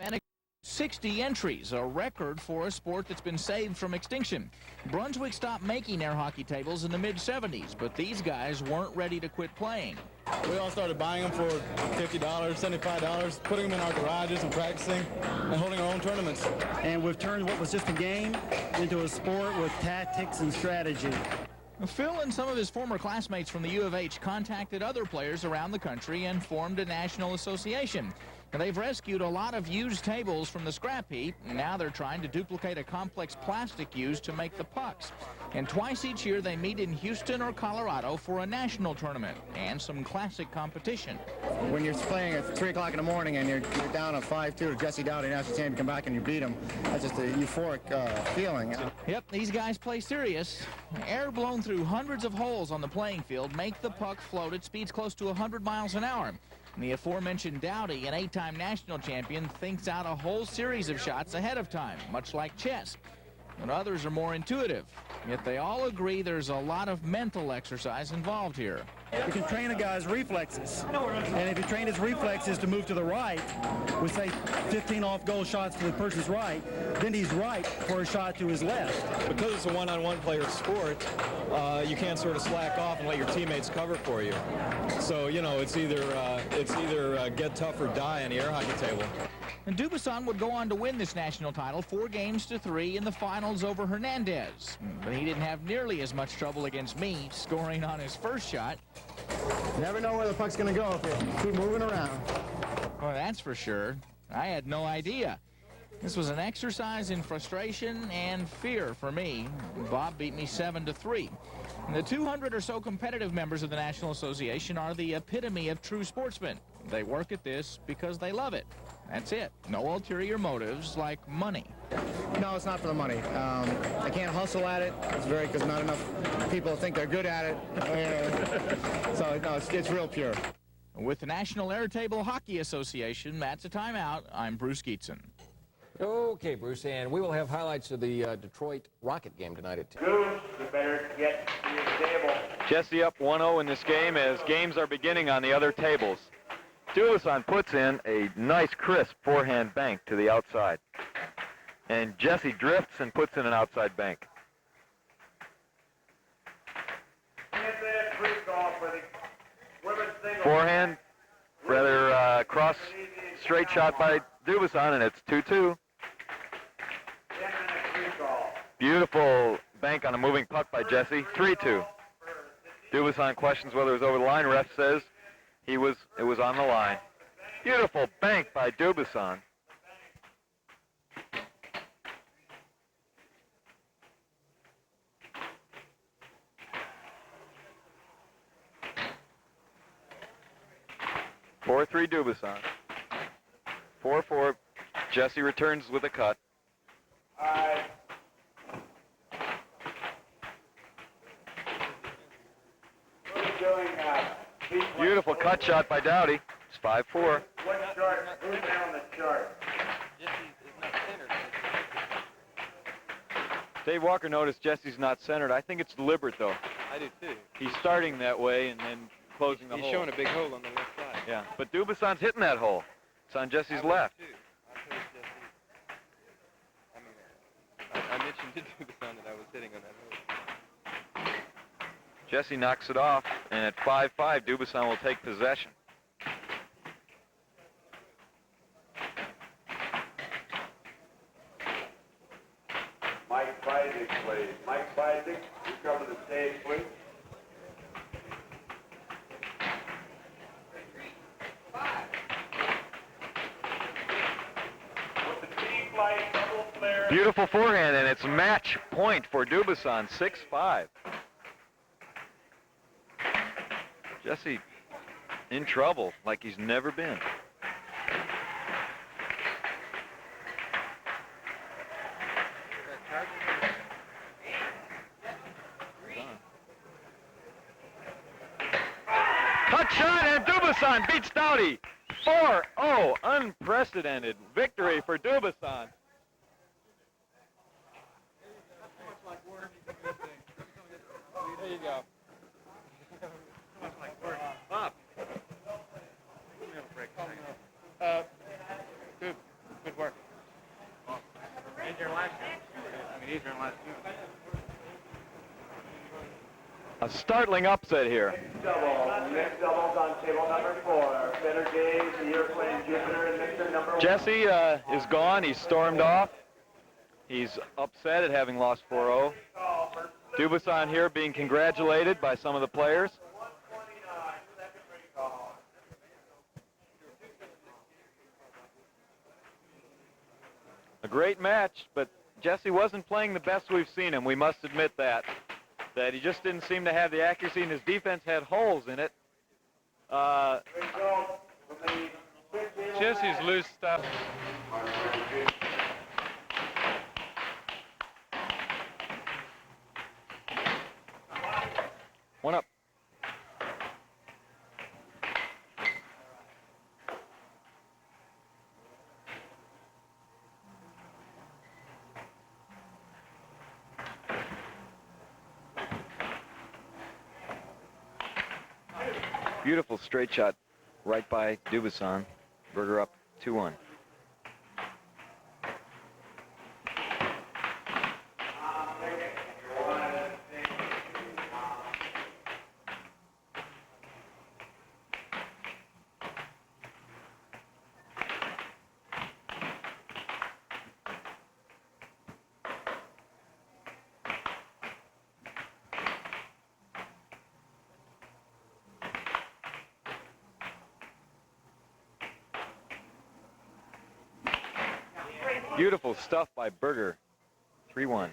and 60 entries, a record for a sport that's been saved from extinction. Brunswick stopped making air hockey tables in the mid-'70s, but these guys weren't ready to quit playing. We all started buying them for $50, $75, putting them in our garages and practicing and holding our own tournaments. And we've turned what was just a game into a sport with tactics and strategy. Phil and some of his former classmates from the U of H contacted other players around the country and formed a national association. They've rescued a lot of used tables from the scrap heap, and now they're trying to duplicate a complex plastic used to make the pucks. And twice each year they meet in Houston or Colorado for a national tournament and some classic competition. When you're playing at 3 o'clock in the morning and you're down a 5-2 to Jesse Dowdy, national champion, come back and you beat him, that's just a euphoric feeling. Yep, these guys play serious. Air blown through hundreds of holes on the playing field make the puck float at speeds close to 100 miles an hour. And the aforementioned Dowdy, an 8-time national champion, thinks out a whole series of shots ahead of time, much like chess. But others are more intuitive. Yet they all agree there's a lot of mental exercise involved here. You can train a guy's reflexes. And if you train his reflexes to move to the right, we say 15 off-goal shots to the person's right, then he's right for a shot to his left. Because it's a one-on-one player sport, you can't sort of slack off and let your teammates cover for you. So, you know, it's either get tough or die on the air hockey table. And Dubuisson would go on to win this national title 4-3 in the finals over Hernandez. But he didn't have nearly as much trouble against me, scoring on his first shot. Never know where the puck's going to go if you keep moving around. Well, that's for sure. I had no idea. This was an exercise in frustration and fear for me. Bob beat me 7-3. And the 200 or so competitive members of the National Association are the epitome of true sportsmen. They work at this because they love it. That's it. No ulterior motives like money. No, it's not for the money. I can't hustle at it. It's because not enough people think they're good at it. So, no, it's real pure. With the National Airtable Hockey Association, that's a timeout. I'm Bruce Geetson. Okay, Bruce, and we will have highlights of the Detroit Rocket game tonight at 10. Goose, you better get to your table. Jesse up 1-0 in this game as games are beginning on the other tables. Dubuisson puts in a nice, crisp forehand bank to the outside. And Jesse drifts and puts in an outside bank. Forehand, rather cross straight shot by Dubuisson, and it's 2-2. Beautiful bank on a moving puck by Jesse, 3-2. Dubuisson questions whether it was over the line. Ref says it was on the line. Beautiful bank by Dubuisson. (4-3) Dubuisson. 4-4. Jesse returns with a cut. Beautiful cut shot by Dowdy. It's 5-4. What chart? Who's down the chart? Dave Walker noticed Jesse's not centered. I think it's deliberate, though. I do, too. He's starting that way and then closing the hole. He's showing a big hole on the left side. Yeah, but Dubuisson's hitting that hole. It's on Jesse's left. I mentioned to Dubuisson that I was hitting on that hole. Jesse knocks it off, and at 5-5, Dubuisson will take possession. Mike Feisig, please. Mike Feisig, you come to the stage, please. Beautiful forehand, and it's match point for Dubuisson, 6-5. Jesse in trouble like he's never been. Cut shot, and Dubuisson beats Dowdy. 4-0, unprecedented victory for Dubuisson. There you go. Bob. Good work. A startling upset here. Mixed doubles on table number 4. Better days, the year playing Jupiter and mixer number 1. Jesse is gone. He's stormed off. He's upset at having lost 4-0. Dubuisson here being congratulated by some of the players. A great match, but Jesse wasn't playing the best we've seen him. We must admit that he just didn't seem to have the accuracy, and his defense had holes in it. Jesse's loose stuff. One up. Beautiful straight shot right by Dubuisson. Berger up 2-1. Beautiful stuff by Berger. 3-1.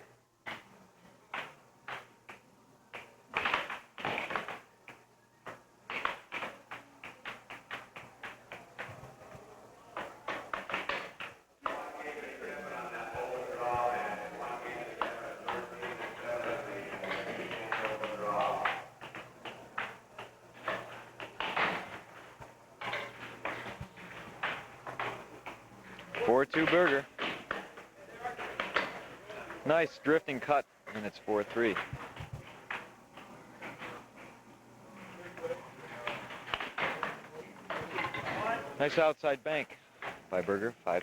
Berger. Nice drifting cut, and it's 4-3. Nice outside bank by Berger, 5-3.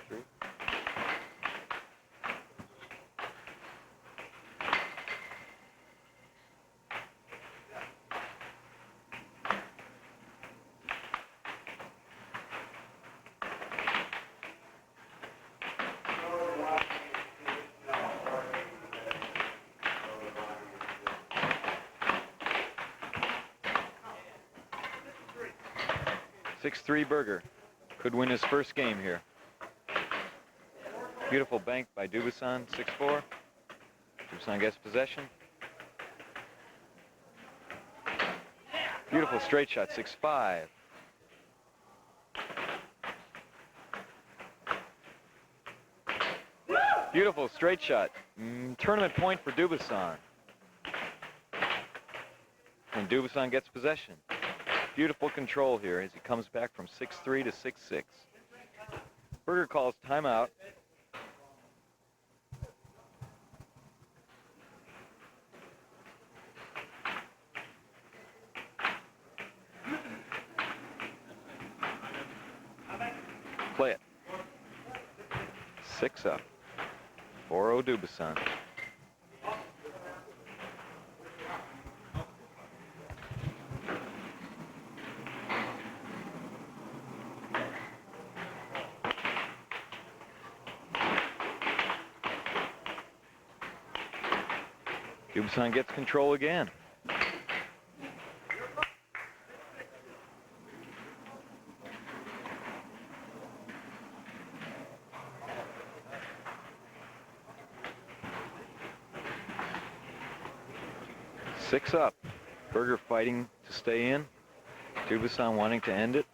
Berger could win his first game here. Beautiful bank by Dubuisson, 6-4. Dubuisson gets possession. Beautiful straight shot, 6-5. Beautiful straight shot. Tournament point for Dubuisson. And Dubuisson gets possession. Beautiful control here as he comes back from 6-3 to 6-6. Berger calls timeout. Play it. 6 up. 4-0 Dubuisson. Dubuisson gets control again. Six up. Berger fighting to stay in. Dubuisson wanting to end it.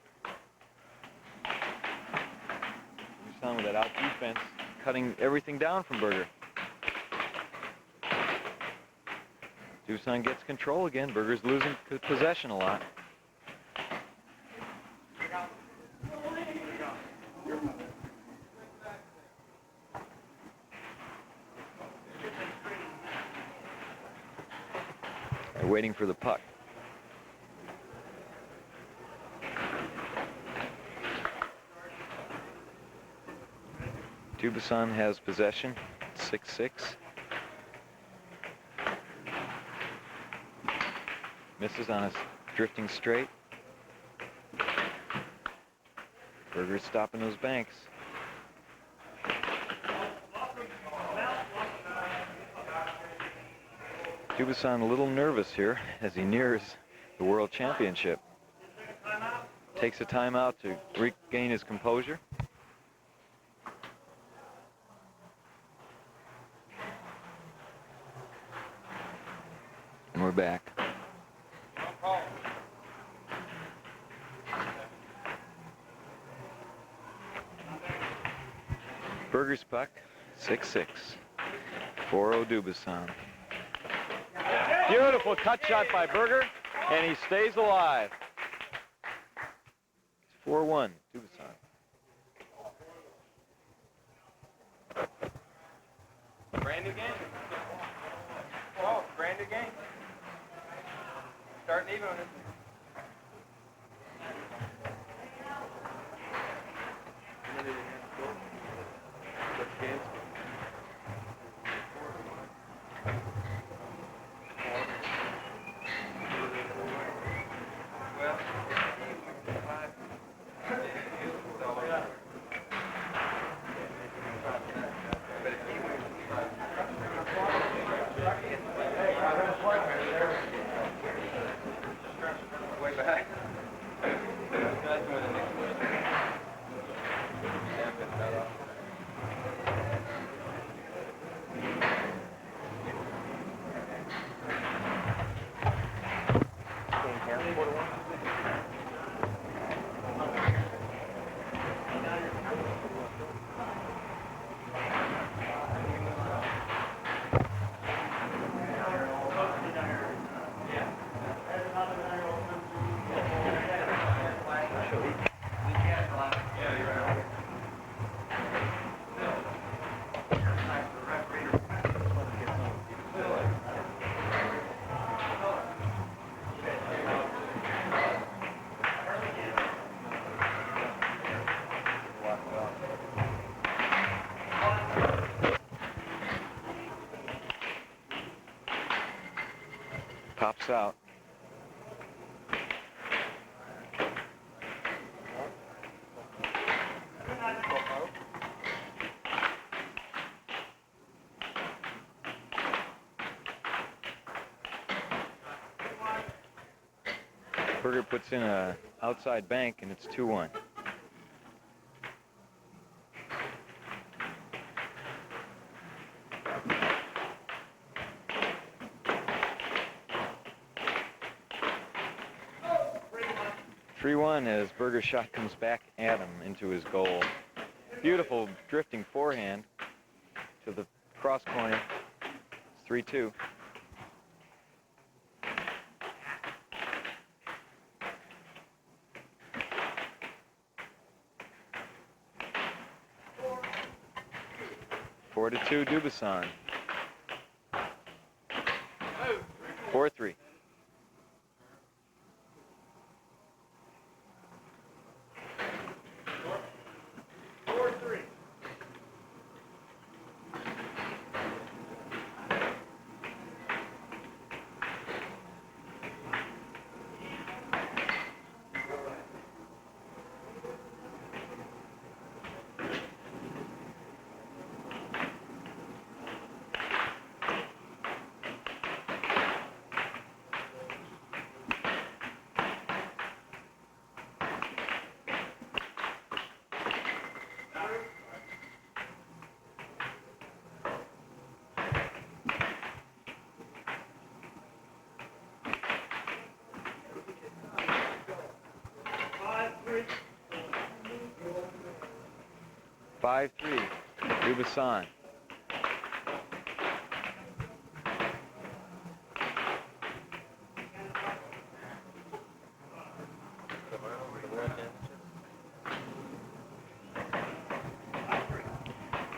Dubuisson with that out defense, cutting everything down from Berger. Dubuisson gets control again. Berger's losing possession a lot. They're waiting for the puck. Dubuisson has possession, 6-6. Misses on a drifting straight. Berger's stopping those banks. Dubuisson a little nervous here as he nears the World Championship. Takes a timeout to regain his composure. And we're back. Berger's puck, 6-6. 4-0 Dubuisson. Beautiful cut shot by Berger, and he stays alive. 4-1 Dubuisson. Brand new game. Oh, brand new game. Starting even on this. Pops out. Berger puts in a outside bank, and it's 2-1. As Berger's shot comes back at him into his goal. Beautiful drifting forehand to the cross corner. It's 3-2. Four to 2 Dubuisson. 4-3. Dubuisson.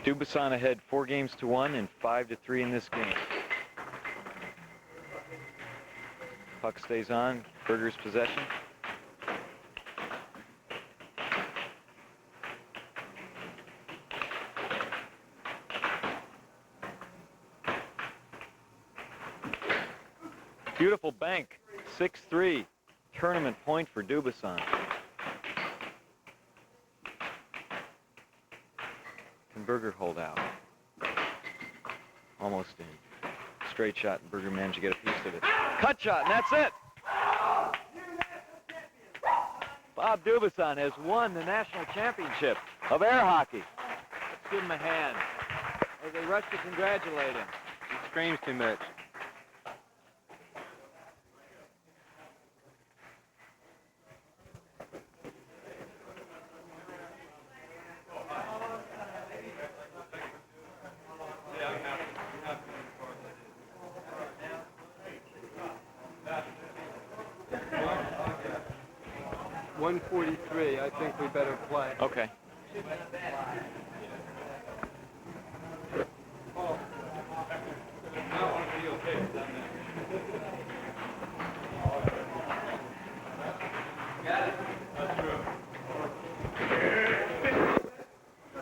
Dubuisson ahead 4-1 and 5-3 in this game. Puck stays on. Berger's possession. Beautiful bank 6-3 tournament point for Dubuisson. Can Berger hold out? Almost in. Straight shot, and Berger managed to get a piece of it. Cut shot, and that's it. Bob Dubuisson has won the national championship of air hockey. Let's give him a hand as they rush to congratulate him. He screams too much. .143. I think we better play. Okay.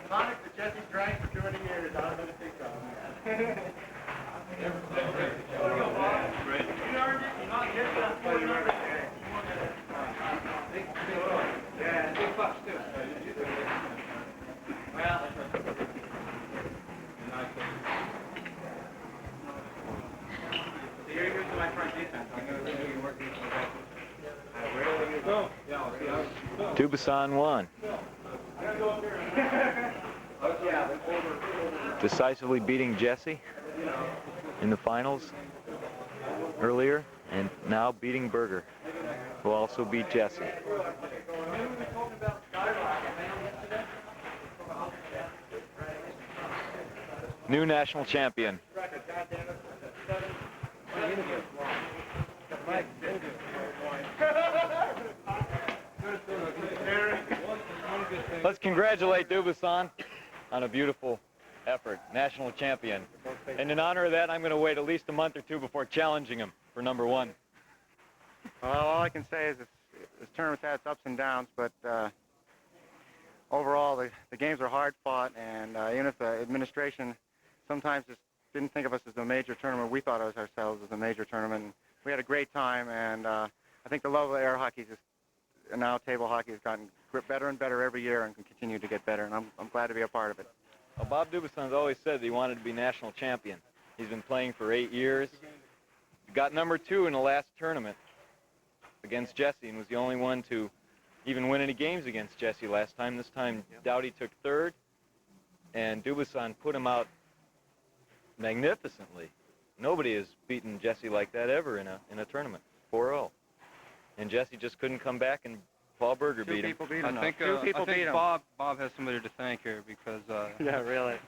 Tonic that Jesse drank for 20 years. I'm going to think so. Big bucks, too. Well, you're using my front defense. I'm going to do your work defense. Dubuisson won. Decisively beating Jesse in the finals earlier, and now beating Berger, who also beat Jesse. New national champion. Let's congratulate Dubuisson on a beautiful effort, national champion. And in honor of that, I'm going to wait at least a month or two before challenging him for #1. Well, all I can say is this tournament's had its ups and downs, but overall the games are hard fought, and even if the administration sometimes just didn't think of us as a major tournament, we thought of us ourselves as a major tournament. And we had a great time, and I think the level of air hockey and now table hockey has gotten better and better every year and can continue to get better, and I'm glad to be a part of it. Well, Bob Dubuisson's always said that he wanted to be national champion. He's been playing for 8 years. He got #2 in the last tournament against Jesse and was the only one to even win any games against Jesse last time. This time, Doughty took 3rd, and Dubuisson put him out magnificently. Nobody has beaten Jesse like that ever in a tournament, 4-0. And Jesse just couldn't come back, and Paul Berger beat him. I think Bob has somebody to thank here because... Yeah, really.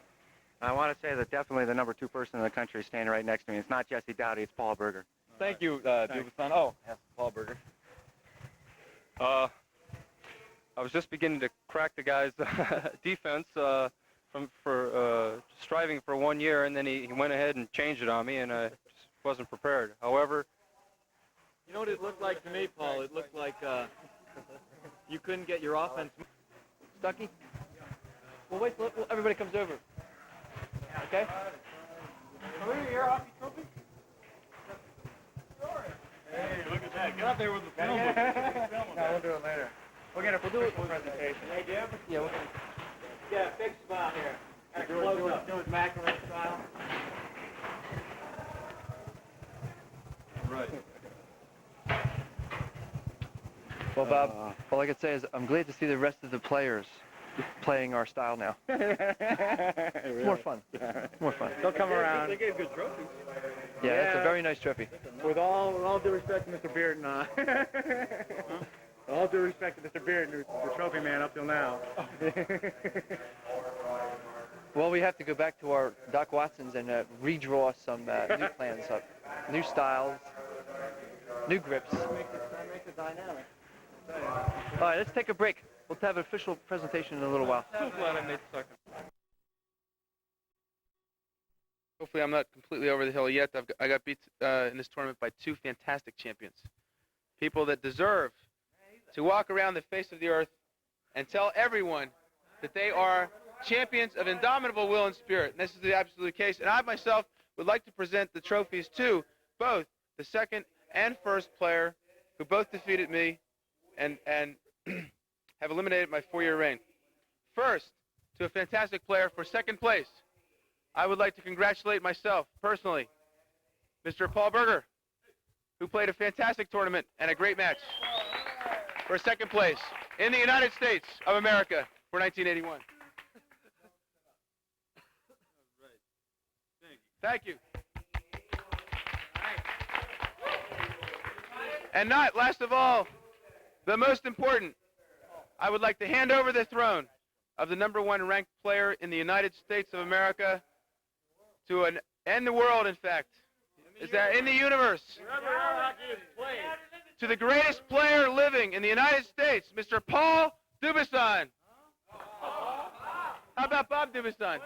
I want to say that definitely the #2 person in the country is standing right next to me. It's not Jesse Doughty, it's Paul Berger. Thank you, Dubuisson. Oh, yes, Paul Berger. I was just beginning to crack the guy's defense for striving for 1 year, and then he went ahead and changed it on me, and I just wasn't prepared. However... You know what it looked like to me, Paul? It looked like you couldn't get your offense. Stucky? Well, wait till everybody comes over. Okay? Are we your hockey trophy? Hey, look at that. Get up there with the film. No, we'll do it later. We'll get a presentation. Hey, Jim? Yeah, we'll Yeah, big spot here. Kind of close up. Do it macro style. Right. Well, Bob, all I can say is I'm glad to see the rest of the players playing our style now. It's more fun. More fun. They'll come around. They gave good trophies. Yeah, that's a very nice trophy. With all due respect to Mr. Bearden, all due respect to Mr. Bearden, who's the trophy man up till now. Well, we have to go back to our Doc Watsons and redraw some new plans up, new styles, new grips. Makes it dynamic. All right, let's take a break. We'll have an official presentation in a little while. So glad I made the second. Hopefully I'm not completely over the hill yet. I got beat in this tournament by 2 fantastic champions. People that deserve to walk around the face of the earth and tell everyone that they are champions of indomitable will and spirit. And this is the absolute case. And I myself would like to present the trophies to both the second and first player who both defeated me and have eliminated my 4-year reign. First, to a fantastic player for second place, I would like to congratulate myself personally, Mr. Paul Berger, who played a fantastic tournament and a great match for second place in the United States of America for 1981. Thank you. And not last of all, the most important, I would like to hand over the throne of the #1 ranked player in the United States of America to and the world, in fact, is that in the universe, to the greatest player living in the United States, Mr. Paul Dubuisson. How about Bob Dubuisson?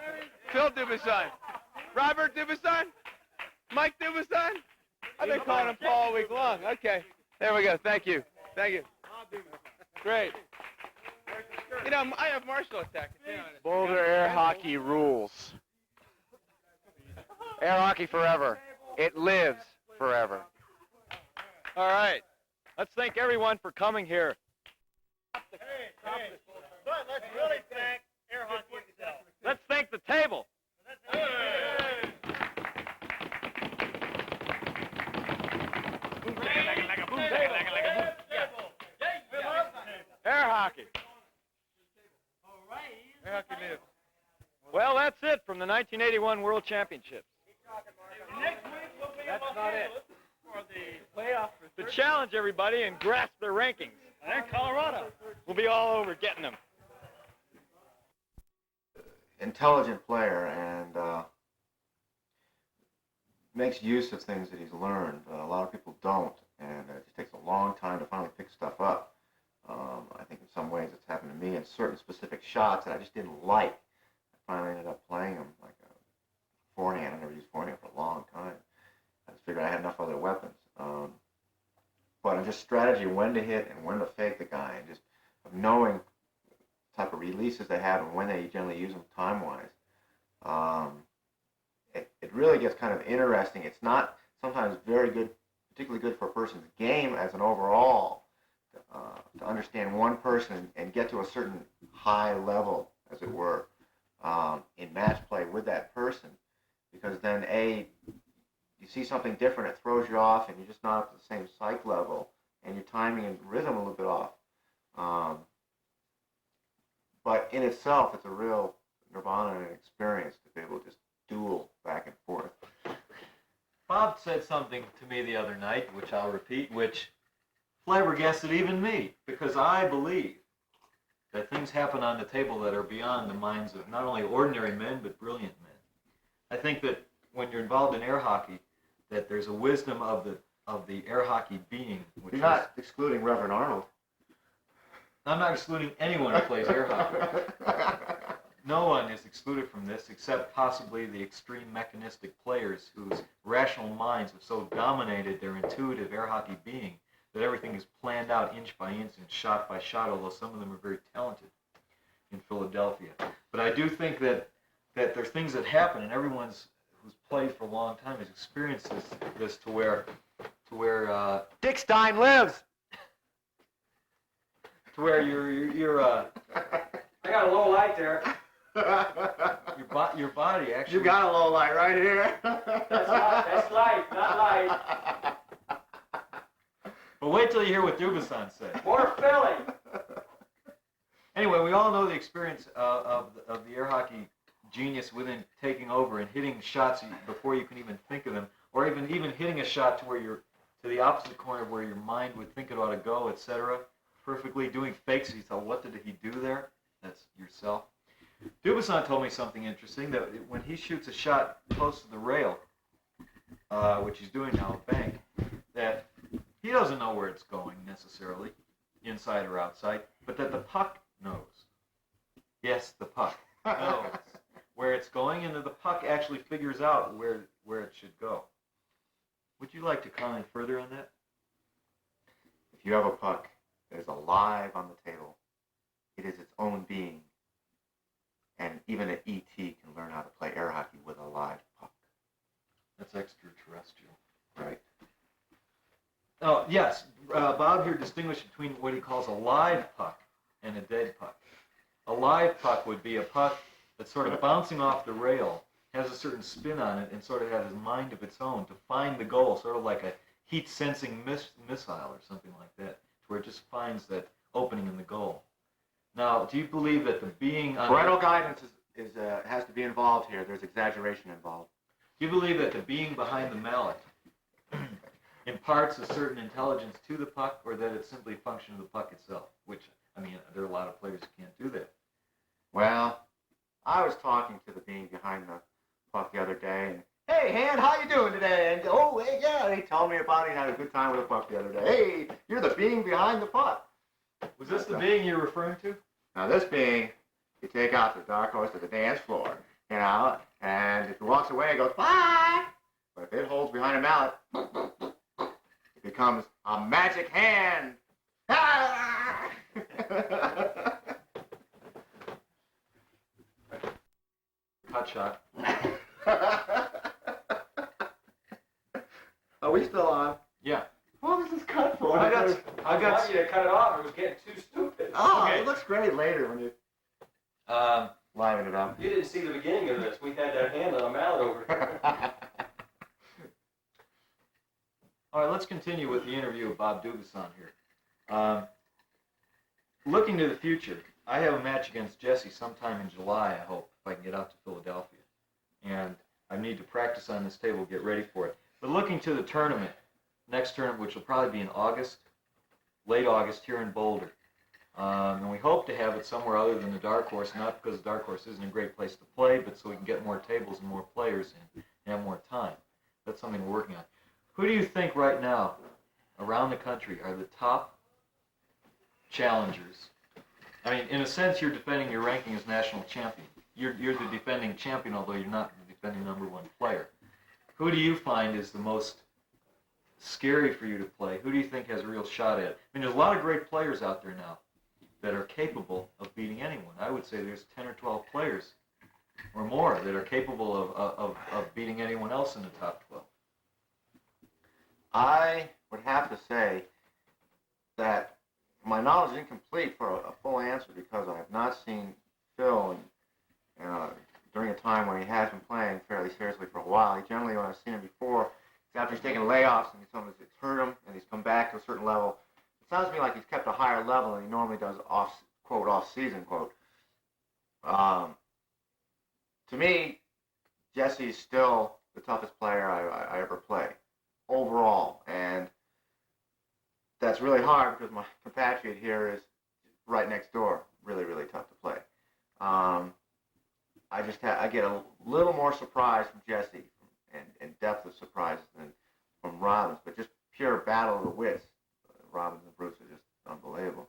Phil Dubuisson? Robert Dubuisson? Mike Dubuisson? I've been calling him Paul all week long. Okay. There we go. Thank you. Thank you. Great. You know, I have martial attack. Boulder air hockey rules. Air hockey forever. It lives forever. All right. Let's thank everyone for coming here. But let's really thank air hockey itself. Let's thank the table. Air hockey. Air hockey lives. Well, that's it from the 1981 World Championships. Next week we'll be in Los Angeles for the playoff. To challenge everybody and grasp their rankings. And Colorado. We'll be all over getting them. Intelligent player and makes use of things that he's learned. A lot of people don't, and it just takes a long time to finally pick stuff up. I think in some ways it's happened to me in certain specific shots that I just didn't like. I finally ended up playing them like a forehand. I never used forehand for a long time. I just figured I had enough other weapons. But in just strategy, when to hit and when to fake the guy, and just of knowing the type of releases they have and when they generally use them time-wise. It really gets kind of interesting. It's not sometimes very good, particularly good for a person's game as an overall, to understand one person and get to a certain high level, as it were, in match play with that person. Because then, you see something different, it throws you off, and you're just not up to the same psych level, and your timing and rhythm a little bit off. But in itself, it's a real nirvana and experience to be able to just duel back and forth. Bob said something to me the other night, which I'll repeat, which flabbergasted even me, because I believe that things happen on the table that are beyond the minds of not only ordinary men, but brilliant men. I think that when you're involved in air hockey, that there's a wisdom of the air hockey being. Which You're not excluding Reverend Arnold. I'm not excluding anyone who plays air hockey. No one is excluded from this except possibly the extreme mechanistic players whose rational minds have so dominated their intuitive air hockey being that everything is planned out inch by inch and shot by shot, although some of them are very talented in Philadelphia. But I do think that there's things that happen, and everyone's who's played for a long time has experienced this to where Dick Stein lives. To where you're I got a low light there. your body actually. You got a low light right here. That's light, not light. But wait till you hear what Dubuisson said. More Philly. Anyway, we all know the experience of the air hockey genius within taking over and hitting shots before you can even think of them, or even hitting a shot to where you're to the opposite corner where your mind would think it ought to go, etc. Perfectly doing fakes. You thought, what did he do there? That's yourself. Dubuisson told me something interesting, that when he shoots a shot close to the rail, which he's doing now at bank, that he doesn't know where it's going necessarily, inside or outside, but that the puck knows. Yes, the puck knows where it's going, and that the puck actually figures out where it should go. Would you like to comment further on that? If you have a puck that is alive on the table, it is its own being. And even an ET can learn how to play air hockey with a live puck. That's extraterrestrial. Right. Oh, yes. Bob here distinguished between what he calls a live puck and a dead puck. A live puck would be a puck that's sort of bouncing off the rail, has a certain spin on it, and sort of has a mind of its own to find the goal, sort of like a heat-sensing missile or something like that, where it just finds that opening in the goal. Now, do you believe that the being on Parental guidance has to be involved here. There's exaggeration involved. Do you believe that the being behind the mallet imparts a certain intelligence to the puck, or that it's simply a function of the puck itself? Which, I mean, there are a lot of players who can't do that. Well, I was talking to the being behind the puck the other day, and hey, Hand, how you doing today? And oh, hey, yeah, he told me about it. He had a good time with the puck the other day. Hey, you're the being behind the puck. Was this the being you're referring to? Now, this being, you take out the dark horse to the dance floor, you know, and if he walks away, it goes, bye! But if it holds behind a mallet, it becomes a magic hand. Ah! Cut shot. Are we still on? Yeah. What was this cut for? I got you to cut it off. It was getting too stupid. Oh, Okay. It looks great later when you liven it up. You didn't see the beginning of this. We had that hand on a mallet over here. All right, let's continue with the interview of Bob Dubuisson here. Looking to the future, I have a match against Jesse sometime in July, I hope, if I can get out to Philadelphia. And I need to practice on this table, get ready for it. But looking to the tournament, next tournament, which will probably be in August, late August, here in Boulder. And we hope to have it somewhere other than the Dark Horse, not because the Dark Horse isn't a great place to play, but so we can get more tables and more players in and have more time. That's something we're working on. Who do you think right now, around the country, are the top challengers? I mean, in a sense, you're defending your ranking as national champion. You're the defending champion, although you're not the defending #1 player. Who do you find is the most scary for you to play? Who do you think has a real shot at it? I mean, there's a lot of great players out there now that are capable of beating anyone. I would say there's 10 or 12 players or more that are capable of beating anyone else in the top 12. I would have to say that my knowledge is incomplete for a full answer because I have not seen Phil during a time when he has been playing fairly seriously for a while. Generally, when I've seen him before, it's after he's taken layoffs and sometimes it's hurt him and he's come back to a certain level. It sounds to me like he's kept a higher level than he normally does off season, quote. To me, Jesse's still the toughest player I ever play, overall. And that's really hard because my compatriot here is right next door. Really, really tough to play. I get a little more surprise from Jesse and depth of surprise than from Robbins, but just pure battle of the wits. Robbins and Bruce are just unbelievable.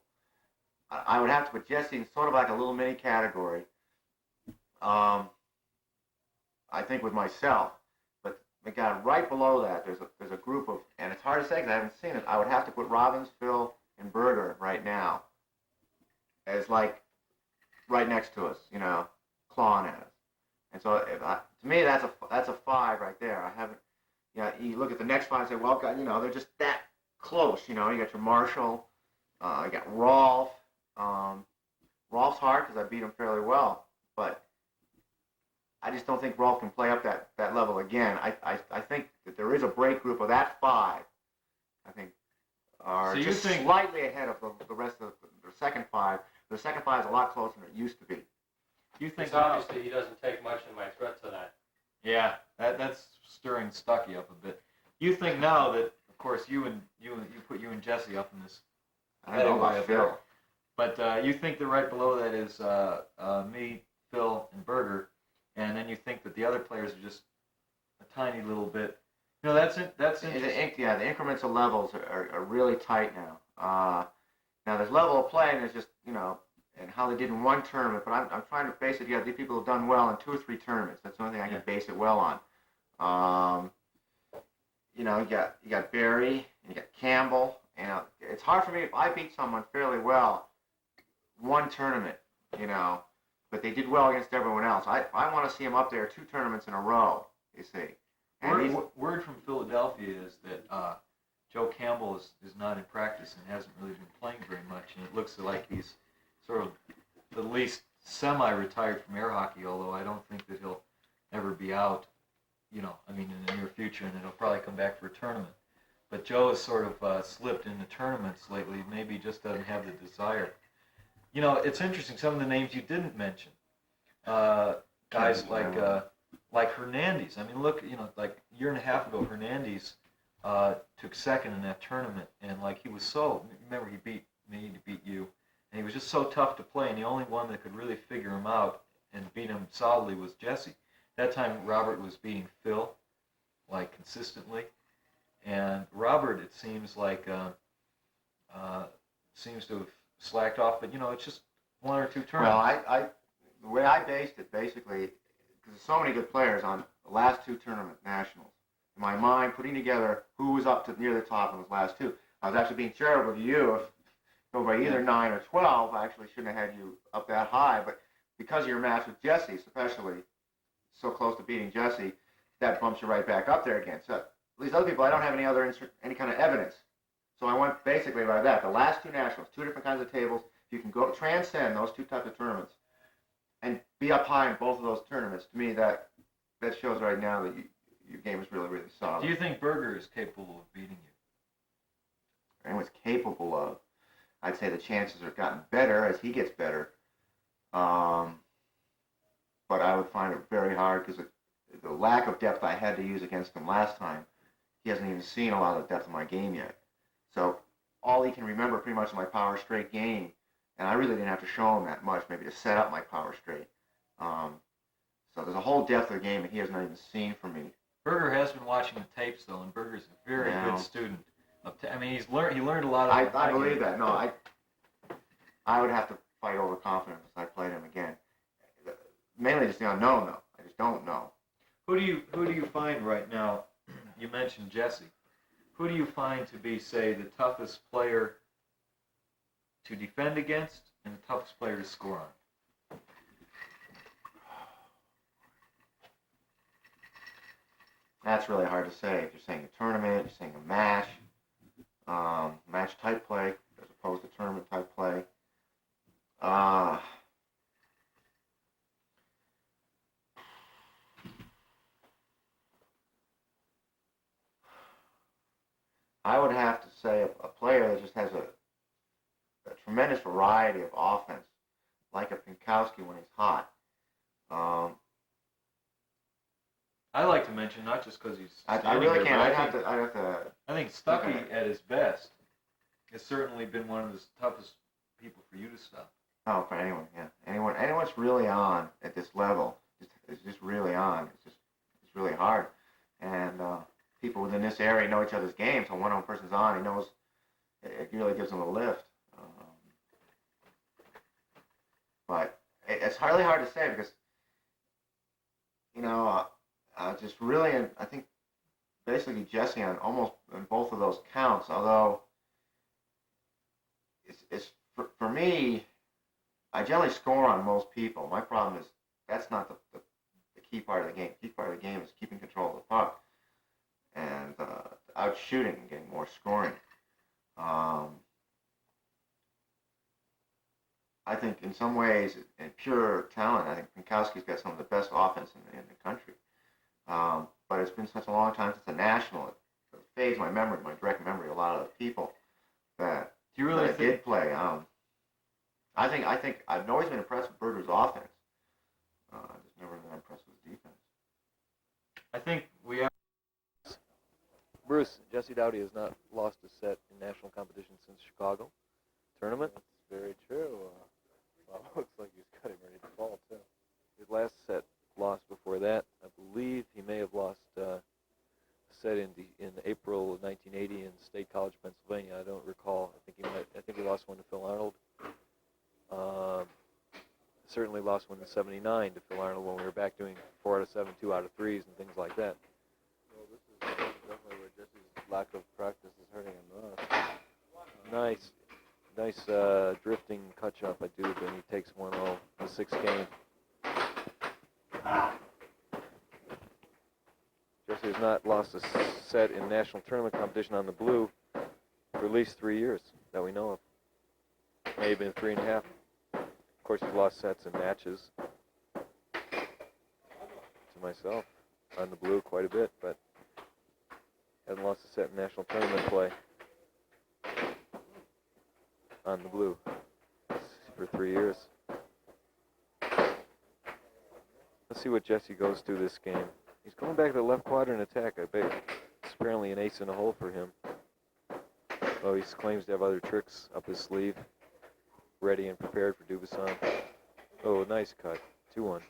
I would have to put Jesse in sort of like a little mini category. I think with myself, but the guy right below that, there's a group of, and it's hard to say because I haven't seen it. I would have to put Robbins, Phil, and Berger right now as like right next to us, you know, clawing at us. And so to me, that's a 5 right there. I haven't, you know, you look at the next 5 and say, well, God, you know, they're just that close. You know, you got your Marshall, you got Rolf. Rolf's hard because I beat him fairly well, but I just don't think Rolf can play up that level again. I think that there is a break group of that 5. I think are So just slightly ahead of the rest of the second 5. The second 5 is a lot closer than it used to be. You think It's obviously he doesn't take much in my threat to that. Yeah, that's stirring Stucky up a bit. You think now that, of course, you put you and Jesse up in this. I don't know about Phil. But you think that right below that is me, Phil, and Berger, and then you think that the other players are just a tiny little bit. You know, that's interesting. Yeah, the increments of levels are really tight now. Now there's level of play and there's just, you know, and how they did in one tournament, but I'm trying to base it, yeah, these people have done well in 2 or 3 tournaments. That's the only thing I can base it well on. You know, you got Barry, and you got Campbell. You know, it's hard for me if I beat someone fairly well one tournament, you know, but they did well against everyone else. I want to see them up there 2 tournaments in a row, you see. And Word from Philadelphia is that Joe Campbell is not in practice and hasn't really been playing very much, and it looks like he's sort of at least semi-retired from air hockey, although I don't think that he'll ever be out, in the near future, and then he'll probably come back for a tournament. But Joe has sort of slipped into tournaments lately, maybe just doesn't have the desire. It's interesting, some of the names you didn't mention. Guys like Hernandez. I mean, look, like a year and a half ago, Hernandez took second in that tournament, and he was remember he beat me to beat you, and he was just so tough to play, and the only one that could really figure him out and beat him solidly was Jesse. That time Robert was beating Phil, consistently, and Robert, it seems seems to have slacked off, but it's just one or two tournaments. Well, the way I based it, basically, because there's so many good players on the last two tournament nationals, in my mind, putting together who was up to near the top in those last two, I was actually being charitable to you. If go by either 9 or 12, I actually shouldn't have had you up that high, but because of your match with Jesse, especially so close to beating Jesse, that bumps you right back up there again. So these other people, I don't have any kind of evidence. So I went basically by that. The last two nationals, two different kinds of tables. If you can go transcend those two types of tournaments and be up high in both of those tournaments, to me that shows right now that your game is really, really solid. Do you think Berger is capable of beating you? Anyone's capable of. I'd say the chances have gotten better as he gets better. But I would find it very hard because the lack of depth I had to use against him last time, he hasn't even seen a lot of the depth of my game yet. So all he can remember pretty much is my power straight game, and I really didn't have to show him that much, maybe to set up my power straight. So there's a whole depth of the game that he has not even seen from me. Berger has been watching the tapes, though, and Berger's a very good student. He learned a lot of. I believe that. No, I would have to fight overconfidence if I played him again. Mainly just the unknown, though. I just don't know. Who do you find right now? You mentioned Jesse. Who do you find to be, say, the toughest player to defend against and the toughest player to score on? That's really hard to say. If you're saying a tournament, you're saying a match type play as opposed to tournament type play. I would have to say a player that just has a tremendous variety of offense, like a Pinkowski when he's hot. I like to mention, not just because he's I really can't. I'd have to. I think Stuckey at his best has certainly been one of the toughest people for you to stop. Oh, for anyone, yeah. Anyone's really on at this level is just really on. It's really hard. And people within this area know each other's games. So when one person's on, he knows it really gives them a lift. But it's hardly hard to say because, just really, I think basically Jesse on almost on both of those counts, although it's for me, I generally score on most people. My problem is that's not the key part of the game. The key part of the game is keeping control of the puck and out shooting and getting more scoring. I think in some ways, in pure talent, I think Pinkowski's got some of the best offense in the country. But it's been such a long time since the national, it fades my memory, my direct memory, a lot of the people that did play. I think I've always been impressed with Berger's offense. I've just never been impressed with his defense. I think we have. Bruce, Jesse Dowdy has not lost a set in national competition since Chicago tournament. That's very true. Well, it looks like he's got him ready to fall, too. His last set lost before that. I believe he may have lost a set in April of 1980 in State College, Pennsylvania. I don't recall. I think he lost one to Phil Arnold. Certainly lost one in '79 to Phil Arnold when we were back doing 4 out of 7, 2 out of 3s and things like that. Well, this is definitely where Jesse's lack of practice is hurting him most. Nice drifting catch-up, I do, when he takes 1-0 in the 6th game. Jesse has not lost a set in national tournament competition on the blue for at least 3 years that we know of. Maybe been 3.5. Of course, he's lost sets and matches to myself on the blue quite a bit, but hasn't lost a set in national tournament play on the blue for 3 years. Let's see what Jesse goes to this game. He's going back to the left quadrant attack. I bet it's apparently an ace in the hole for him. Oh, he claims to have other tricks up his sleeve, ready and prepared for Dubuisson. Oh, nice cut. 2-1.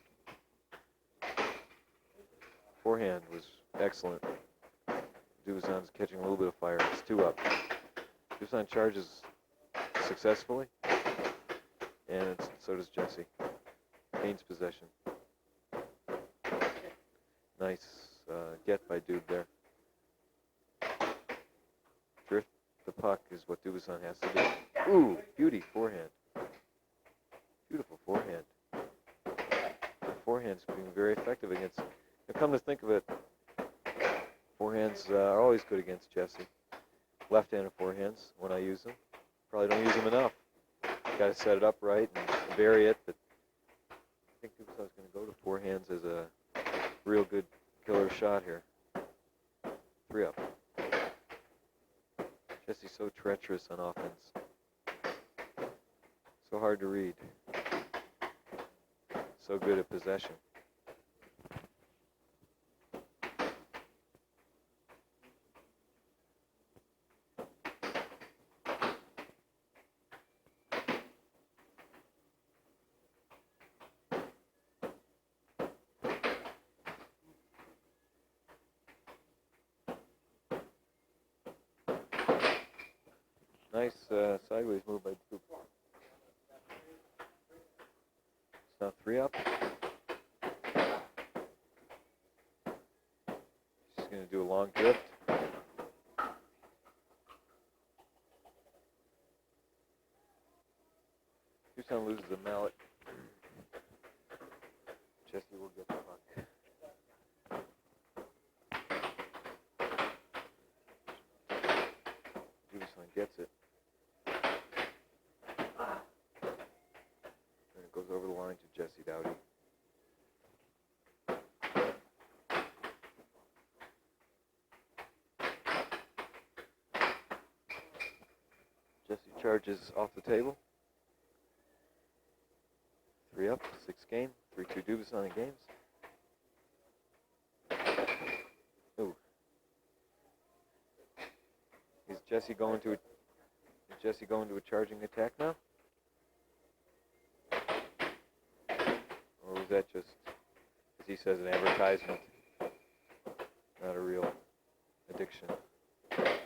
Forehand was excellent. Dubuisson's catching a little bit of fire. It's 2-up. Dubuisson charges successfully, and so does Jesse. Gains possession. Nice get by Dube there. Drift the puck is what Dubuisson has to do. Ooh, beauty forehand. Beautiful forehand. The forehand's being very effective against. Now come to think of it, forehands are always good against Jesse. Left-handed forehands when I use them. Probably don't use them enough. Got to set it up right and vary it, but I think Dubuisson's going to go to forehands as a real good killer shot here. 3-up. Jesse's so treacherous on offense. So hard to read. So good at possession. Nice sideways move by Duke. It's now 3-up. She's going to do a long drift. Dubuisson loses the mallet. Jesse will get the puck. Dubuisson gets it. And it goes over the line to Jesse Dowdy. Jesse charges off the table. 3-up, 6 game, 3-2 Dubuisson in games. Ooh. Is Jesse going to a charging attack now? Or was that just, as he says, an advertisement, not a real addiction to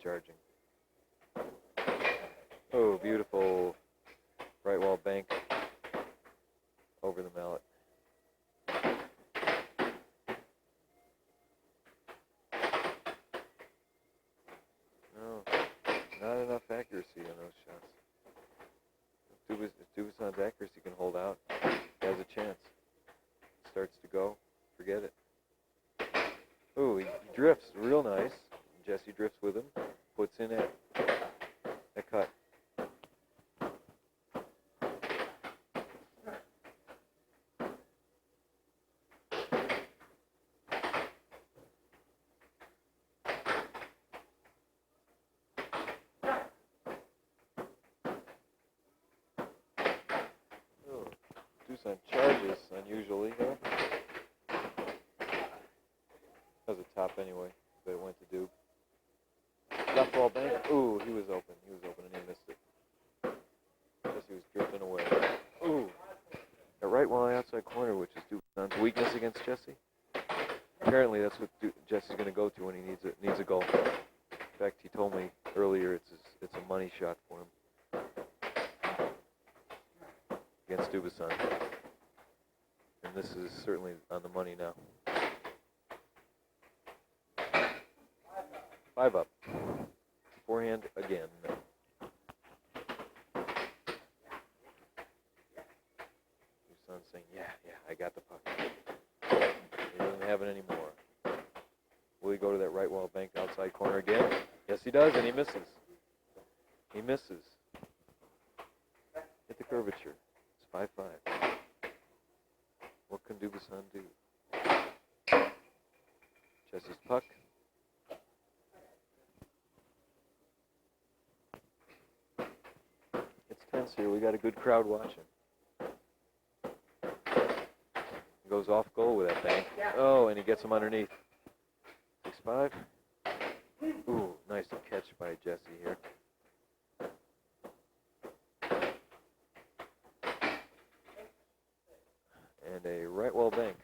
charging? Oh, beautiful right wall bank over the mallet. No, not enough accuracy on those shots. If Dubuisson's accuracy can hold out, he has a chance. Starts to go, forget it. Ooh, he drifts real nice. Jesse drifts with him, puts in a cut. Dubuisson charges unusually here. That was a top anyway, but it went to Dube. Left ball bank. Ooh, he was open. He was open and he missed it. Jesse was drifting away. Ooh. That right wall outside corner, which is Dubuisson's weakness against Jesse. Apparently that's what Jesse's going to go to when he needs a goal. In fact, he told me earlier it's a money shot for him against Dubuisson. And this is certainly on the money now. 5-up. Forehand again. Dubuisson saying, yeah, I got the puck. He doesn't have it anymore. Will he go to that right wall bank outside corner again? Yes, he does, and he misses. He misses. Hit the curvature. It's 5-5. What can Dubuisson do? Jesse's puck. It's tense here. We got a good crowd watching. He goes off goal with that bank. Oh, and he gets him underneath. 6-5. Ooh, nice catch by Jesse here. And a right wall bank.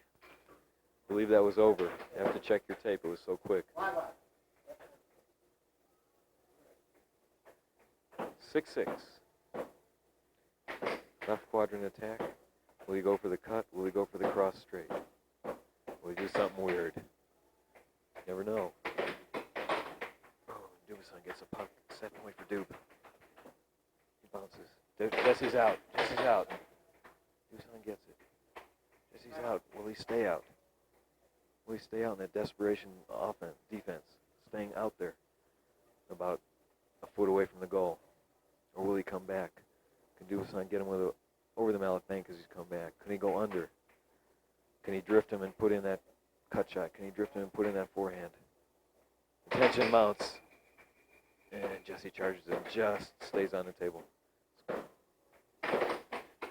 I believe that was over. You have to check your tape. It was so quick. 6-6. Left quadrant attack. Will he go for the cut? Will he go for the cross straight? Will he do something weird? Never know. Oh, Dubuisson gets a puck. Set point for Dube. He bounces. Jesse's out. Jesse's out. Dubuisson gets it. Jesse's out. Will he stay out? Will he stay out in that desperation defense? Staying out there about a foot away from the goal. Or will he come back? Can Dubuisson get him with over the mallet bank as he's come back? Can he go under? Can he drift him and put in that cut shot? Can he drift him and put in that forehand? The tension mounts. And Jesse charges and just stays on the table.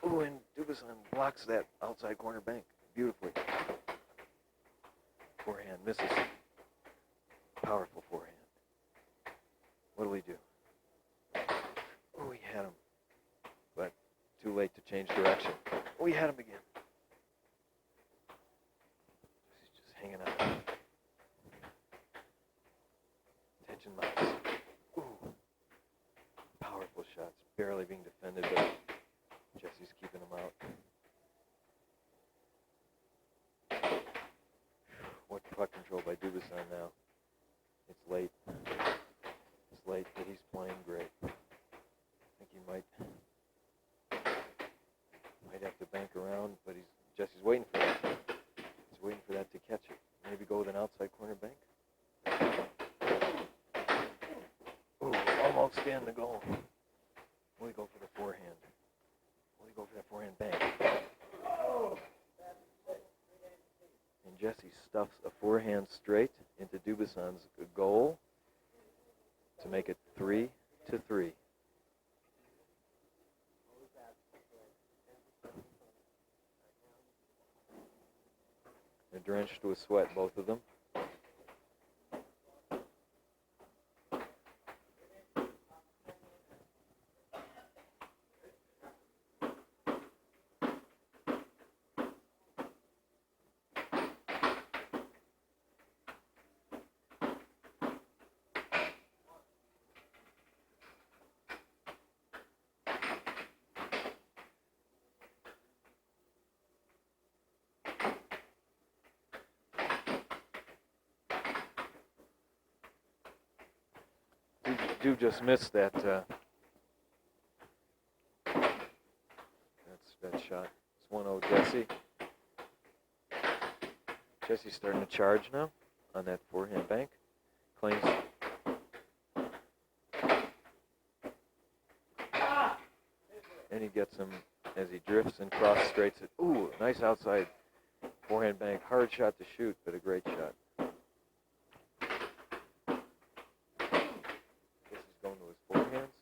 Ooh, and Dubuisson blocks that outside corner bank beautifully. Forehand misses. Powerful forehand. What'll he do? Oh, he had him. But too late to change direction. Oh, he had him again. He's just hanging out. Tension mounts. Ooh. Powerful shots. Barely being defended, but Jesse's keeping him out. What puck control by Dubuisson now. It's late. It's late, but he's playing great. I think he might have to bank around, but Jesse's waiting for that. He's waiting for that to catch it. Maybe go with an outside corner bank. Ooh, almost in the goal. Will he go for the forehand? Will he go for that forehand bank? And Jesse stuffs a forehand straight into Dubuisson's goal to make it 3-3. They're drenched with sweat, both of them. Dube just missed that. That shot. It's 1-0 Jesse. Jesse's starting to charge now on that forehand bank. Claims. And he gets him as he drifts and cross straights it. Ooh, nice outside forehand bank. Hard shot to shoot, but a great shot. Going to his forehands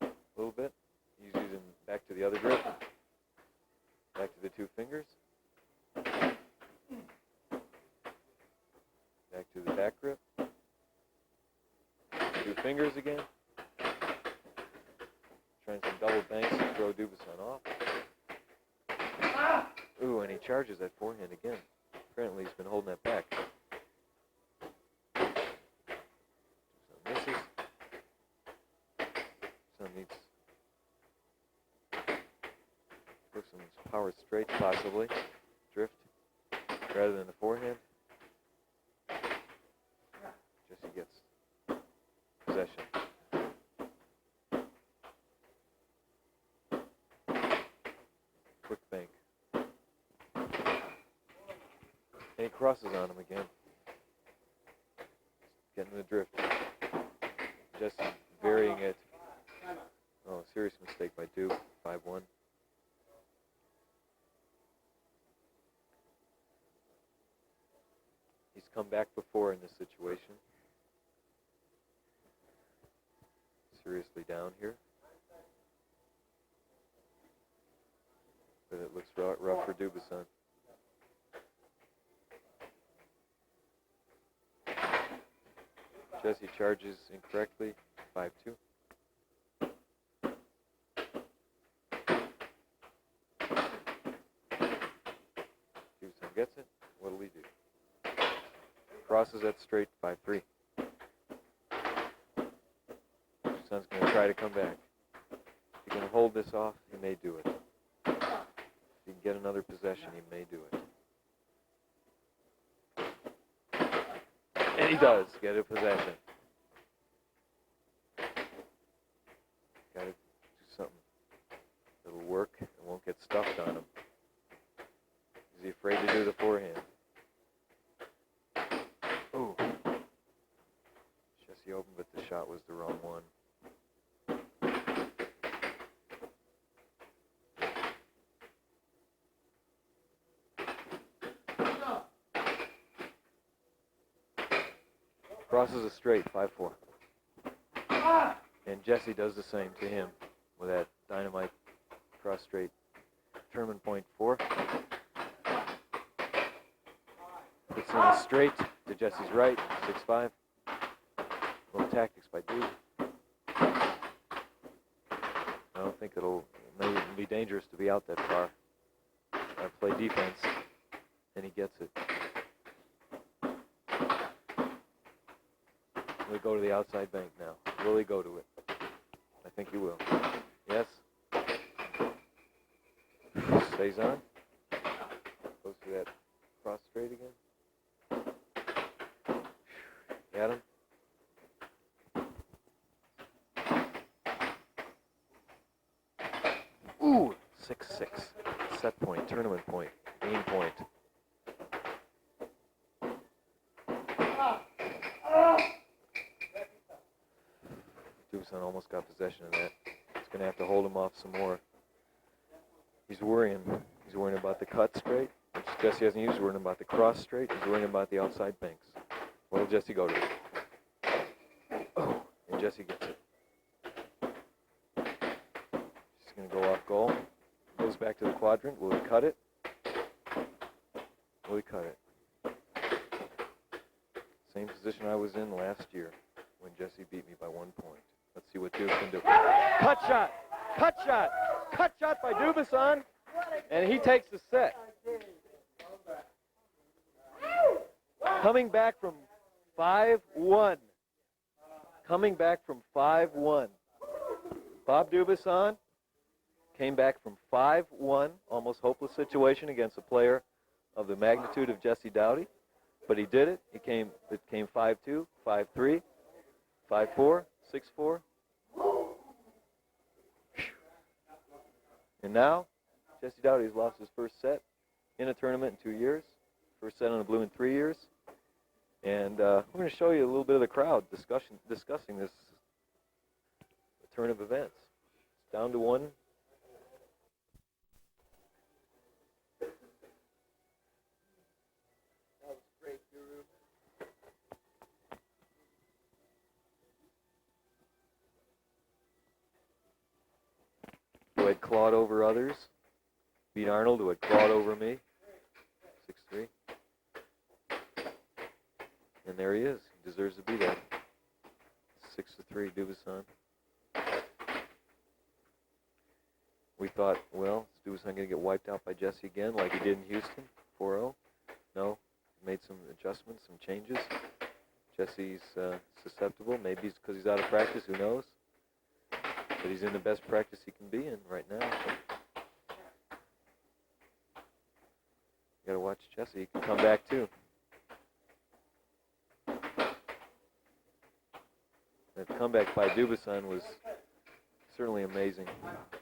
a little bit. He's using back to the other grip. Back to the two fingers. Back to the back grip. Two fingers again. Trying some double banks to throw Dubuisson off. Ooh, and he charges that forehand again. Apparently he's been holding that back. Dubuisson misses. Needs put some power straight, possibly drift rather than the forehand. Jesse gets possession. Quick bank, and he crosses on him again. Getting the drift. Jesse varying it. Oh, serious mistake by Dube, 5-1. He's come back before in this situation. Seriously down here. But it looks rough for Dubuisson. Jesse charges incorrectly, 5-2. Dubuisson gets it. What'll he do? Crosses that straight, 5-3. Dubuisson's going to try to come back. If he can hold this off, he may do it. If he can get another possession, he may do it. And he does get a possession. Got to do something that'll work and won't get stuffed on him. Is he afraid to do the forehand? Ooh. Jesse opened, but the shot was the wrong one. Crosses a straight, 5-4. And Jesse does the same to him with that dynamite cross straight. Tournament point 4. Puts in a straight to Jesse's right, 6-5. Little tactics by Duke. I don't think it may even be dangerous to be out that far. I play defense, and he gets it. He'll go to the outside bank now. Will he go to it? I think he will. Yes. Stays on. Goes to that cross straight again. Got him. Ooh, 6-6. Set point, tournament point, game point. Dubuisson almost got possession of that. He's going to have to hold him off some more. He's worrying. He's worrying about the cut straight, which Jesse hasn't used. He's worrying about the cross straight. He's worrying about the outside banks. What will Jesse go to? Oh, and Jesse gets it. He's going to go off goal. Goes back to the quadrant. Will he cut it? Will he cut it? Same position I was in last year when Jesse beat me by 1 point. Let's see what Duke can do. Cut shot! Cut shot! Cut shot by Dubuisson, and he takes the set. Coming back from 5-1. Coming back from 5-1. Bob Dubuisson came back from 5-1, almost hopeless situation against a player of the magnitude of Jesse Dowdy, but he did it. It came 5-2, 5-3, 5-4, 6-4. And now, Jesse Dowdy has lost his first set in a tournament in 2 years. First set on the blue in 3 years. And we're going to show you a little bit of the crowd discussing this turn of events. It's down to one. That was great, Guru. Who had clawed over others. Beat Arnold, who had clawed over me. 6-3. And there he is. He deserves to be there. 6-3, Dubuisson. We thought, well, is Dubuisson going to get wiped out by Jesse again like he did in Houston, 4-0? No. Made some adjustments, some changes. Jesse's susceptible. Maybe it's because he's out of practice. Who knows? But he's in the best practice he can be in right now. You got to watch Jesse. He can come back too. That comeback by Dubuisson was certainly amazing.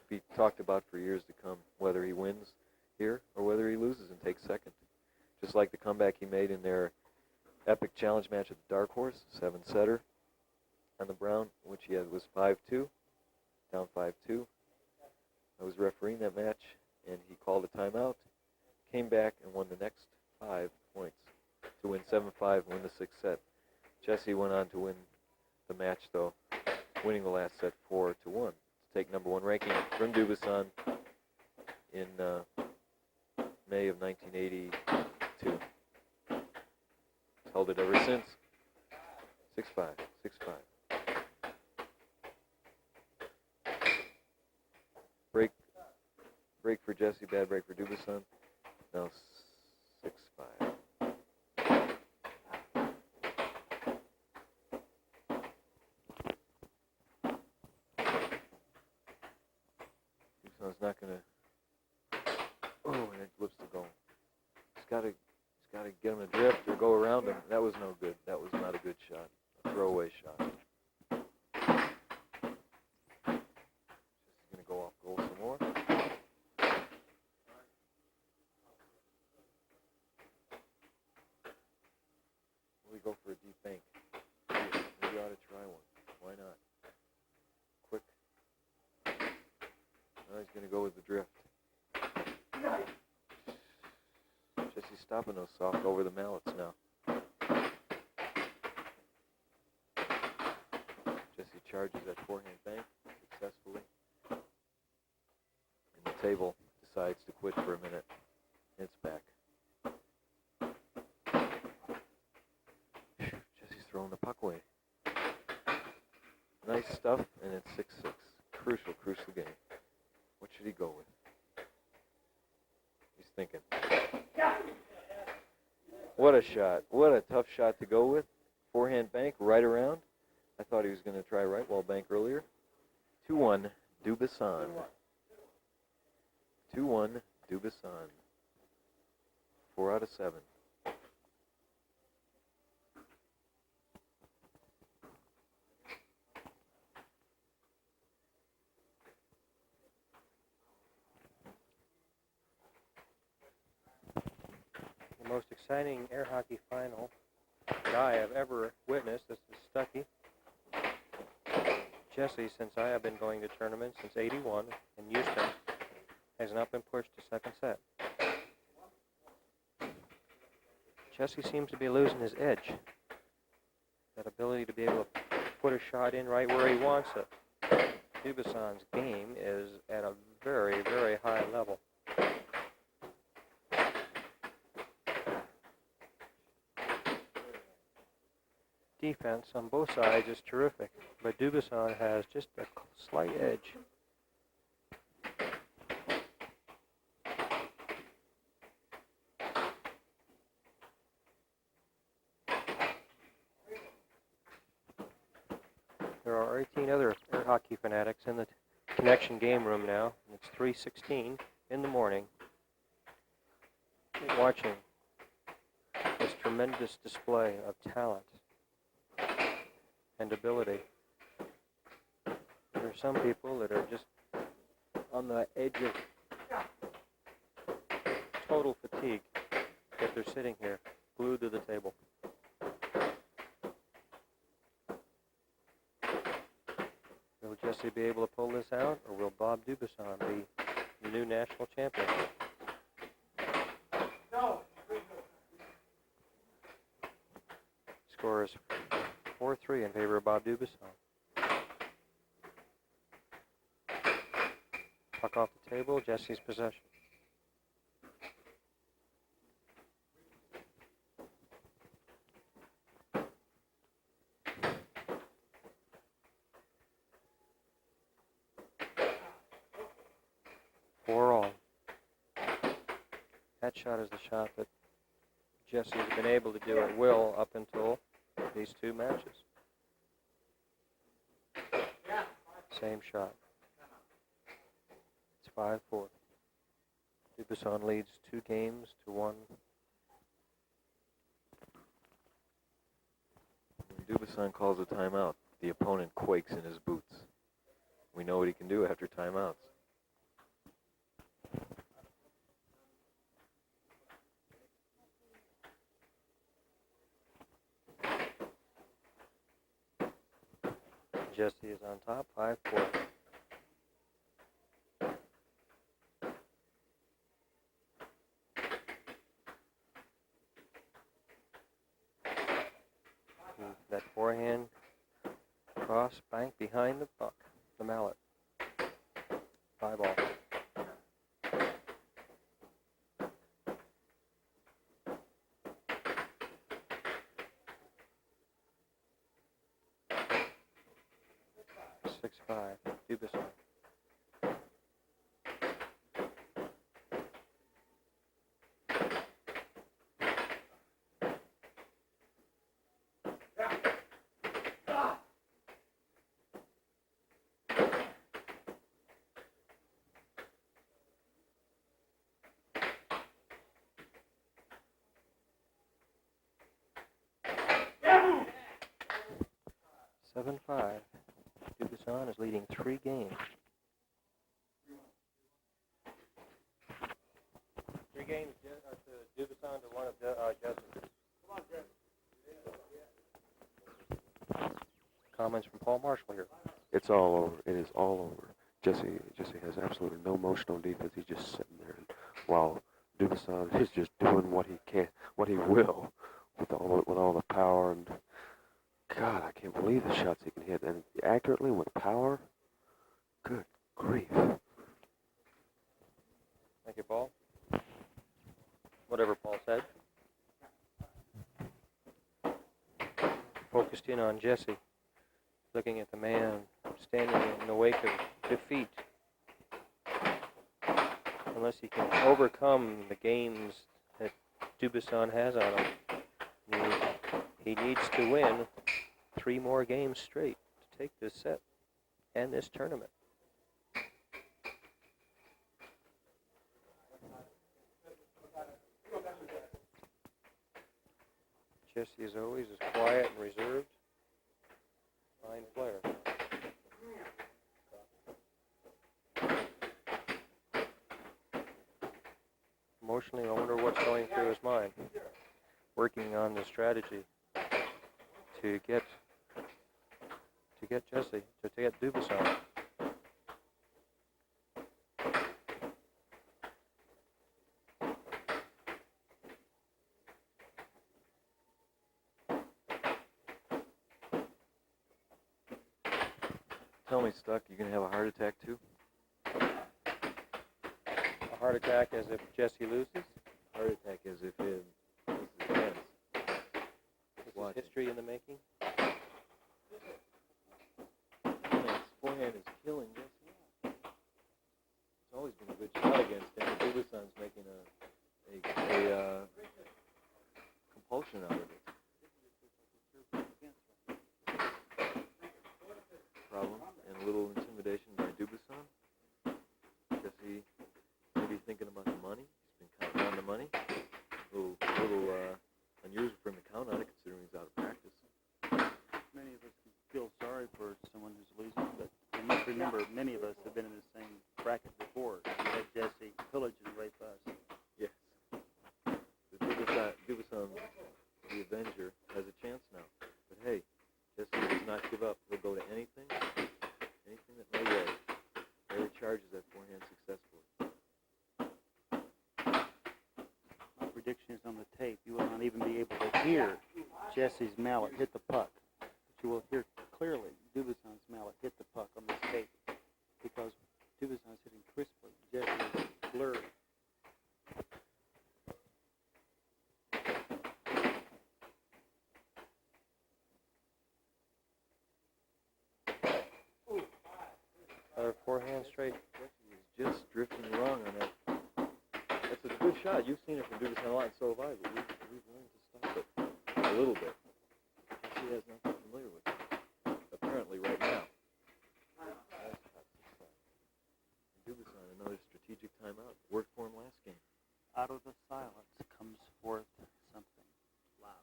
Be talked about for years to come, whether he wins here or whether he loses and takes second. Just like the comeback he made in their epic challenge match at the Dark Horse, 7-setter. on the brown, which he had was 5-2, down 5-2. I was refereeing that match, and he called a timeout, came back and won the next 5 points to win 7-5 and win the 6th set. Jesse went on to win the match, though, winning the last set 4-1 to take number 1 ranking from Dubuisson in May of 1982. Held it ever since. 6-5, 6-5. Break for Jesse, bad break for Dubuisson. Now 6-5. Dubuisson's not gonna. Oh, and it flips the goal. He's got to get him adrift or go around him. That was no good. That was not a good shot. A throwaway shot. Just going to go off goal some more. We go for a deep bank. Maybe ought to try one. Why not? Quick. Now he's going to go with the drift. Jesse's stopping those soft over the mallets now. Jesse charges that forehand bank successfully. And the table decides to quit for a minute. It's back. Jesse's throwing the puck away. Nice stuff, and it's 6-6. Crucial game. What should he go with? He's thinking. What a shot. What a tough shot to go with. Forehand bank right around. I thought he was going to try right wall bank earlier. 2-1, Dubuisson. 2-1, Dubuisson. 4 out of 7. The most exciting air hockey final that I have ever witnessed. This is Stuckey. Jesse, since I have been going to tournaments since '81 in Houston, has not been pushed to second set. Jesse seems to be losing his edge. That ability to be able to put a shot in right where he wants it. Dubuisson's game is at a very, very high level. Defense on both sides is terrific, but Dubuisson has just a slight edge. There are 18 other air hockey fanatics in the connection game room now. It's 3:16 in the morning, watching this tremendous display of talent and ability. There are some people that are just on the edge of total fatigue if they're sitting here glued to the table. Will Jesse be able to pull this out, or will Bob Dubuisson be the new national champion? Score is 4-3 in favor of Bob Dubuisson. Puck off the table, Jesse's possession. That shot is the shot that Jesse has been able to do at will up until these two matches. Same shot. It's 5-4. Dubuisson leads 2 games to 1. When Dubuisson calls a timeout, the opponent quakes in his boots. We know what he can do after timeouts. Jesse is on top, 5-4. That forehand cross bank behind the buck, the mallet. 5-all. Dubuisson. Seven, 5. Dubuisson is leading 3 games. 3 games to Dubuisson to 1 of Jesse. Come on, Jesse. Comments from Paul Marshall here. It's all over. It is all over. Jesse has absolutely no motion on defense. He's just sitting there, and while Dubuisson is just doing what he can, what he will, with all the power. And God, I can't believe the shots he can hit, and accurately with power. Good grief. Thank you, Paul. Whatever Paul said. Focused in on Jesse, looking at the man standing in the wake of defeat. Unless he can overcome the games that Dubuisson has on him, he needs to win 3 more games straight to take this set and this tournament. Jesse, as always, is quiet and reserved. Fine player. Emotionally, I wonder what's going through his mind. Working on the strategy to get Jesse, to get Dubuisson. Tell me, Stuck, you gonna have a heart attack too? A heart attack as if Jesse loses? Heart attack as if it loses. This is history in the making? His forehand is killing Jesse. It's always been a good shot against him. Dubuisson's making a compulsion out of it. Problem and a little intimidation by Dubuisson. Jesse maybe thinking about the money. He's been counting on the money. A little unusual for him to count on it, considering he's out of practice. Many of us feel sorry for someone who's losing, but you must remember many of us have been in the same bracket before. We had Jesse pillage and rape us. Yes. Dubuisson, the Avenger, has a chance now. But hey, Jesse does not give up. He'll go to anything that may weigh. There he charges that forehand successfully. My prediction is on the tape. You will not even be able to hear Jesse's mallet hit the puck. But you will hear clearly Dubuisson's mallet hit the puck on this tape because Dubuisson's hitting crisply. Jesse is blurry. Forehand straight. Jesse is just drifting wrong on that. That's a good shot. You've seen it from Dubuisson a lot, and so have I, but we've learned to stop it a little bit. Jesse has nothing familiar with it, apparently right now. Dubuisson, another strategic timeout. Worked for him last game. Out of the silence comes forth something loud.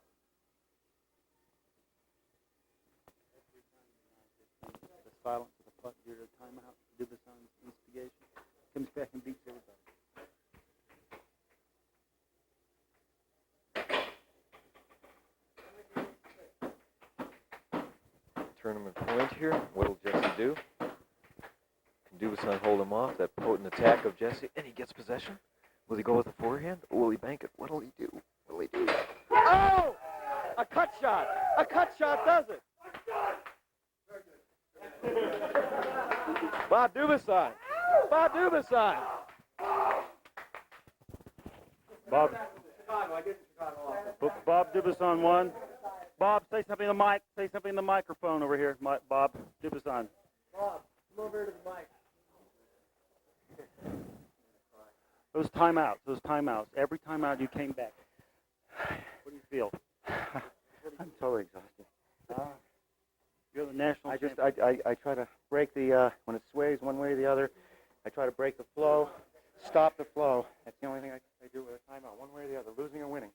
The silence of the puck during a timeout, Dubuisson's instigation, comes back and beats everybody. tournament point here. What will Jesse do? Can Dubuisson hold him off? That potent attack of Jesse, and he gets possession. Will he go with the forehand, or will he bank it? What will he do? What will he do? Oh! A cut shot! A cut shot does it! Bob Dubuisson! Bob Dubuisson! Bob Dubuisson won. Bob, say something to the mic. Say something to the microphone over here, Bob Dubuisson. Bob, come over to the mic. Those timeouts. Every timeout you came back. What do you feel? I'm totally exhausted. You're the national champion. I try to break the, when it sways one way or the other, I try to break the flow, stop the flow. That's the only thing I do with a timeout, one way or the other, losing or winning.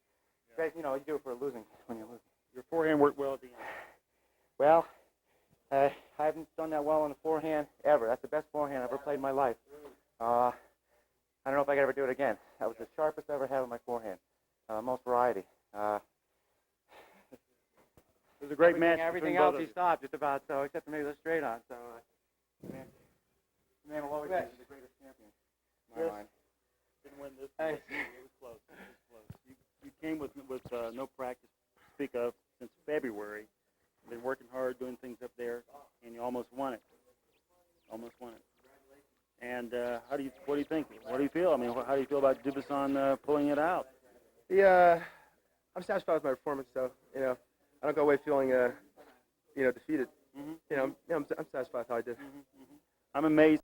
Yeah. You know, you do it for losing when you're losing. Your forehand worked well at the end. Well, I haven't done that well on the forehand ever. That's the best forehand I've ever played in my life. I don't know if I could ever do it again. That was the sharpest I ever had on my forehand. Most variety. It was a great match. Everything else he stopped just about, so except for maybe the straight on. So, man will always be the greatest champion in my mind. Didn't win this. It was close. You came with no practice to speak of since February. You've been working hard, doing things up there, and you almost won it. And what do you think? What do you feel? I mean, how do you feel about Dubuisson pulling it out? Yeah, I'm satisfied with my performance, though. You know, I don't go away feeling, defeated. Mm-hmm. You know, I'm satisfied with how I did. I'm amazed.